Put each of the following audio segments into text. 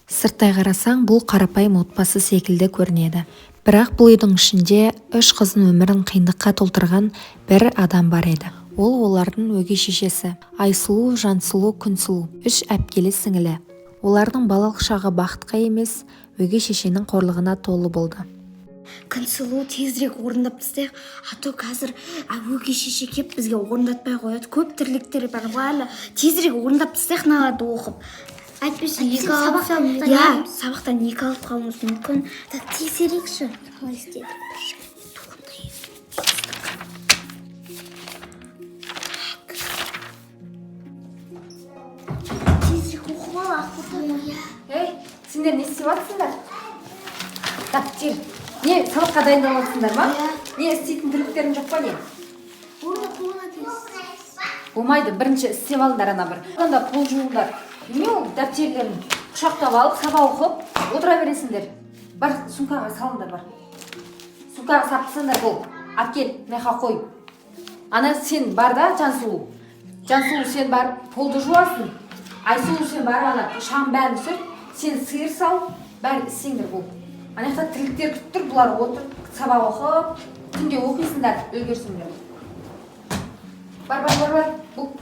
Сырттай қарасаң, бұл қарапайым отбасы секілді көрінеді. Бірақ бұл үйдің ішінде 3 қыздың өмірін қиындыққа толтырған бір адам бар еді. Ол олардың өгей шешесі. Айсұлу, Жансұлу, Күнсұлу. 3 әпкелі сіңілі. Олардың балалық шағы бақытқа емес, өгей шешенің қорлығына толы болды. Күнсұлу, тезірек орындап тастайық, ато қазір өгей шеше кеп бізге орындатпай қояды. Көп тірліктер бар ғой, тезірек орындап тастайық наларды оқып. Әйтпесе сабақтан 2 алып қалуымыз мүмкін. Тезірекші. Қалай істедік? Тезірек оқып ал, ақылды. Ей, сендер не істеп жатсыңдар? Тір. Не, сабаққа дайындалып жатсыңдар ма? Не, істейтін тірліктерің жоқ па не? Болмайды, бірінші істеп алыңдар ана бір. Онда пол жуыңдар. Не ол дәптерлерін құшақтап алып, сабақ оқып, отыра бересіңдер. Бар, сумкаға салыңдар бар. Сумкаға сап тастаңдар бұл. Әкел, меха қой. Ана сен бар да, Жансұлу. Жансұлу сен бар, полды жуасың. Айсұлу сен бар, ана шам бәрін сүр. Сен сиыр сал, бәрін істеңдер бұл. Анақта тірліктер күтіп тұр, бұлар отыр, сабақ оқып, күнде оқисыңдар, үлгерсіңдер. Бар, бұл.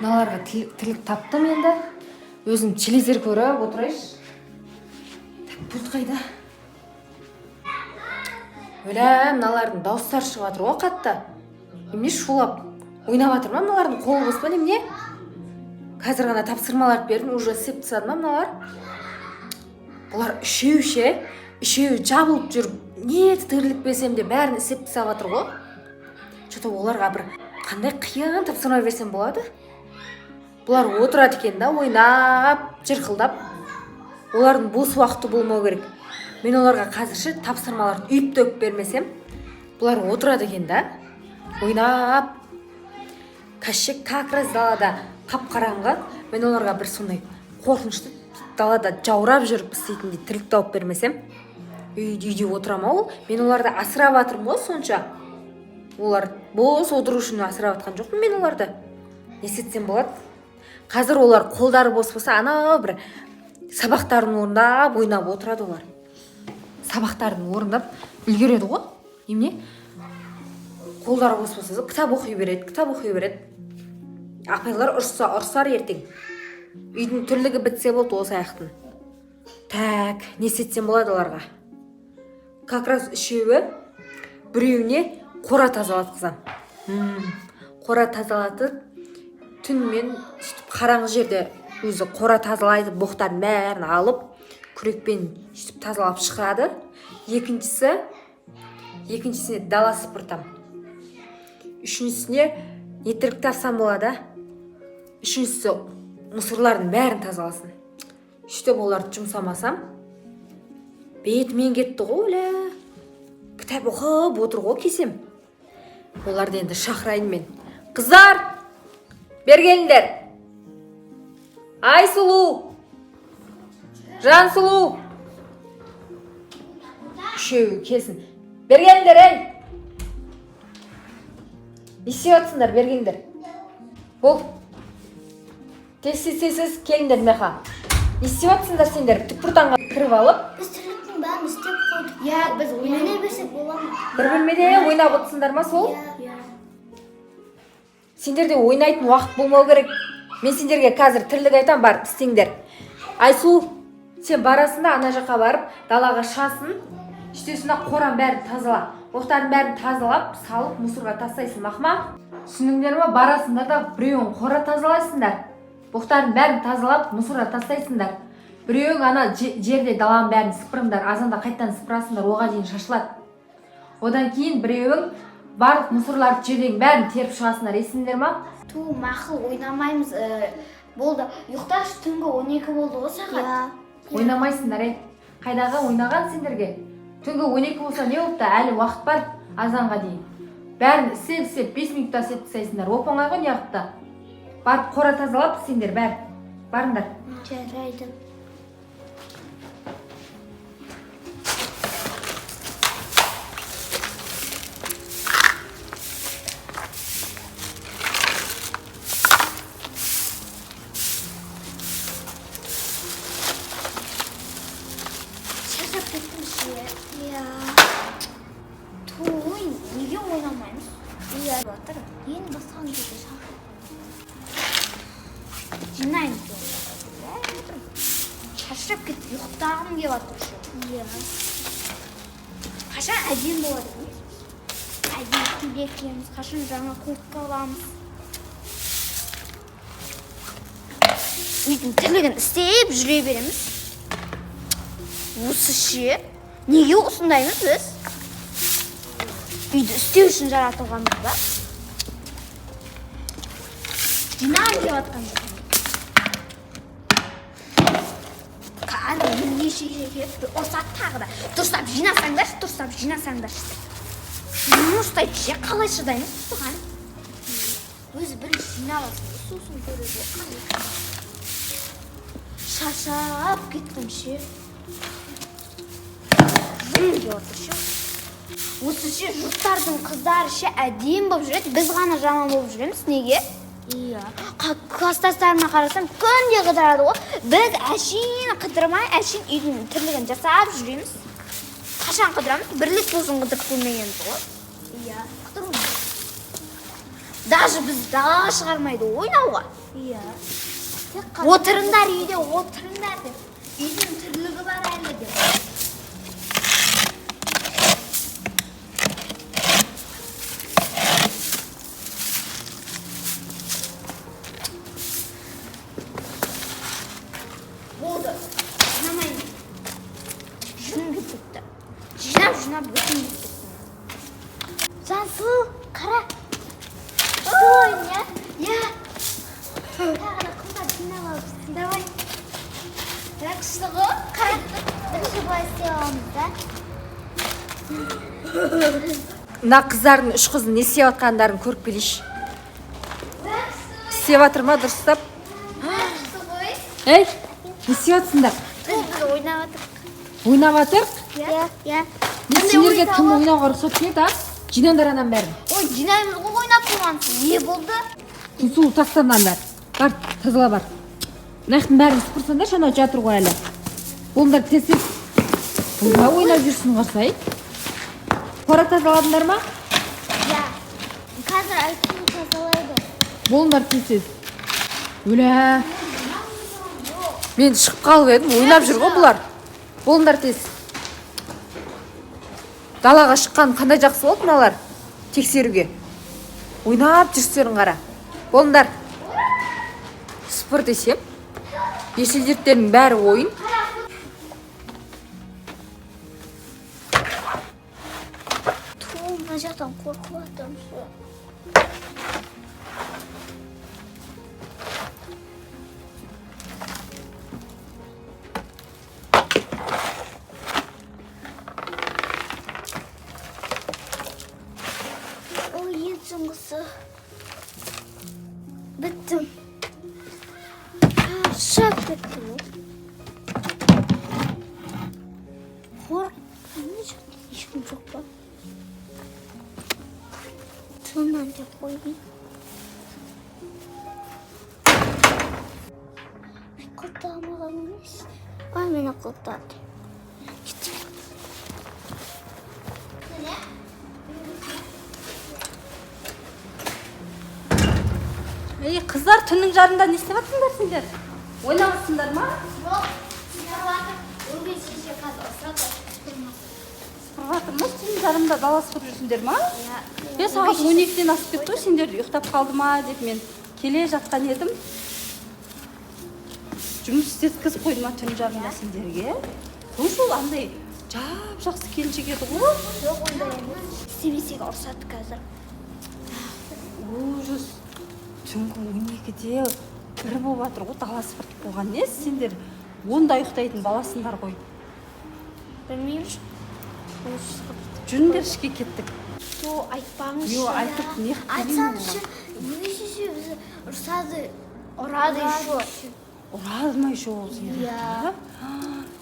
Мыналарға тірлік таптым енді. Өзім телевизор көріп отырайшы. Пульт қайда? Өлә, мыналардың дауыстары шығып жатыр ғой қатты. Немене шулап ойнап жатыр ма мыналардың қолы бос па немене? Қазір ғана тапсырмалар бердім, уже істеп тастады ма мыналар? Бұлар үшеуі жабылып жүріп, не тірлік берсем де бәрін істеп тастап жатыр ғой. Что-то оларға бір қандай қиын тапсырма берсем болады? Бұлар отырады екен да, ойнап, жырқылдап. Олардың бос уақыты болмау керек. Мен оларға қазірше тапсырмаларды үйіп төгіп бермесем, бұлар отырады екен да, ойнап. Кәшек как раз далада қап-қараңғы. Мен оларға бір сондай қорқынышты далада жаурап жүріп істейтіндей тірлік тауып бермесем, үйде отырама ол. Мен оларды асырап жатырмын ғой сонша. Олар бос отыру үшін асырап жатқан жоқпын мен оларды. Не істетсем болады? Қазір олар қолдары бос болса, ана бір сабақтарын орындап, ойнап отырады олар. Сабақтарын орындап үлгереді ғой. Немене? Қолдары бос болса, кітап оқи береді. Апайлар ұрсар ертең. Үйдің түрлігі бітсе болды осы аяқтың. Так, не істетсем болады оларға? Как раз үшеуі біреуіне қора тазалатқызам. Қора тазалатып, түнмен қараңғы жерде өзі қора тазалайды, боқтарын бәрін алып, күрекпен тазалап шығады. Екіншісіне дала сыпыртам. Үшіншісіне не тірлік тапсам болады? Үшіншісі мұсырлардың бәрін тазаласын. Үштеп оларды жұмсамасам, бетімен кетті ғой, өлә. Кітап оқып отыр ғой кесем. Оларды енді шақырайын мен. Қыздар! Бер келіңдер. Айсұлу, Жансұлу. Үшеуі келсін. Бер келіңдер, ей. Не істеп жатсыңдар, бер келіңдер. Бұл. Тез келіңдер меха. Не істеп жатсыңдар сендер? Түкпіртанға кіріп алып. Біз тірліктің бәрін істеп қойдық. Біз ойнай берсек бола ма? Бір бөлмеде ойнап отырсыңдар ма сол? Сендерде ойнайтын уақыт болмау керек. Мен сендерге қазір тірлік айтам, бар, істеңдер. Айсу, сен барасың да ана жаққа барып, далаға шасын, үстесіне қоран бәрін тазала. Оқтарын бәрін тазалап, салып, мұсырға тастайсың, мақма. Түсініңдер ма? Барасыңдар да біреуін қора тазалайсыңдар. Оқтарын бәрін тазалап, мұсырға тастайсыңдар. Біреуің ана жерде даланың бәрін сыпырыңдар, азанда қайттан сыпырасыңдар, оға дейін шашылады. Одан кейін біреуің барлық мұсырларды жерден бәрін теріп шығасыңдар, есіңдер ма? Мақыл ойнамаймыз. Болды. Ұйықташы, түнгі 12 болды ғой сағат. Ойнамайсыңдар, қайдағы ойнаған сендерге? Түнгі 12 болса не болыпты, әлі уақыт бар азанға дейін. Бәрін істеп 5 минутта істеп тастайсыңдар. Оп-оңай ғой неғыпты. Барып қора тазалап сендер бәрі. Барыңдар. Жарайды. Шаршап кеттім ше. Иә. Ойын неге ойнамаймыз? Иә, батыр. Енді басқан жерге шақыр. Жинаймыз. Шаршап кетіп ұйықтағым келіп жатыр ше. Иә. Қашан әдем болады емес? Әдем көйлек киеміз, қашан жаңа куртка аламыз. Үйдің тірлігін істеп жүре береміз. Осы ше. Неге осындаймыз біз? Үйді істеу үшін жаратылғанбыз ба? Жинам деп жатқан жоқ. Қазір бірнеше келіп ұрсат тағы да. Дұрыстап жинасаңдаршы. Мені ұстайды ше, қалай шыдаймыз бұған? Өзі бірінші жинап алсын, сосын көруге қалай. Шаршап кеттім ше. Деп отыр ше. Осы ше жұрттардың қыздары ше әдем болып жүреді, біз ғана жаман болып жүреміз. Неге? Иә. Класстастарыма қарасам күнде қыдырады ғой. Біз әшейін қыдырмай, әшейін үйдің тірлігін жасап жүреміз. Қашан қыдырамыз? Бірлік болсын қыдырып көрмегенбіз ғой. Иә, қыдырмыз. Даже біз далаға шығармайды ойнауға. Иә. Отырыңдар үйде, отырыңдар деп. Үйдің тірлігі бар әлі деп. Болды. Жинамайын. Жүн кетіпті. Жинап өтін кетіпті. Жансыл, қара. Ой, не? Я. Тағы да құлда жинап алыпсың. Давай. Рақшысы ғой, қара. Бірінші былай істей аламыз да. Мына қыздардың 3 қызын не істеп жатқандарын көріп келейші. Істеп жатыр ма дұрыстап? Рақшысы ғой. Ей, не істеп жатсыңдар? Біз ойнап жатырық. Ойнап жатыр? Иә. Сендерге кім ойнауға рұқсат берді, а? Жинаңдар анан бәрін. Ой, жинаймыз ғой, ойнап тұрғансың. Не болды? Су тастамаңдар. Бар, тазала бар. Мынаяқтың бәрін сыпырсаңдар, шана жатыр ғой әлі. Болыңдар тез. Ойнап жүрсің қарсай. Қора тазаладыңдар ма? Иә. Қазір айтқым тазалайды. Болыңдар тез. Өлә. Мен шығып қалып едім, ойнап жүр ғой бұлар. Болыңдар тез. Далаға шыққан қандай жақсы болды мыналар тексеруге. Ойнап жүрстерін қара. Болыңдар. Сыпыр десем. Бесілдердің бәрі ойын. Мына жақтан қорқып жатырмын. Ой, ет жыңғысы. Біттім. Шаршап кеттім. Мына жақта ешкім жоқ па? Тыңнан деп қойын. Құлттамаған емес. Ай, мені құлттады. Ей, қыздар, түннің жарында не істеп жатсыңдар сендер? Ойнап жатсыңдар ма? Жоқ, сіздер батыр. Өгей шеше қазір ұрсады. Сыпырып жатырмыз, түннің жарында дала сыпырып жүрсіңдер ма? Мен сағат 12-ден асып кетті ғой, сендер ұйықтап қалды ма деп мен келе жатқан едім. Жұмыс істеткізіп қойды ма түннің жарында сендерге? Сол андай жап-жақсы келіншек еді ғой. Жоқ, ондай емес. Істемесек ұрсады қазір. Ужас. Түнгі 12-де бір болып жатыр ғой, дала сыпыртып болған не? Сендер онда ұйықтайтын баласыңдар ғой. Білмеймін. жүріңдер ішке кеттік. Жо, айтпаңызшы. Yo, айтып не қылып Айтсаңызшы, өгей шеше бізді ұрсады, ұрады еще. ұрады ма еще ол сені? Иә.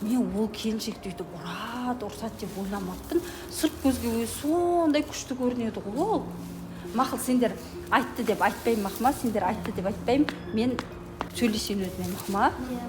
Мен ол келіншекті өйтіп ұрады, ұрсады деп ойламаппын. Сырт көзге өзі сондай күшті көрінеді ғой ол. Мақұл, сендер айтты деп айтпаймын, Мақма, сендер айтты деп айтпаймын. Мен сөйлесейін өзіме, Мақма. Иә.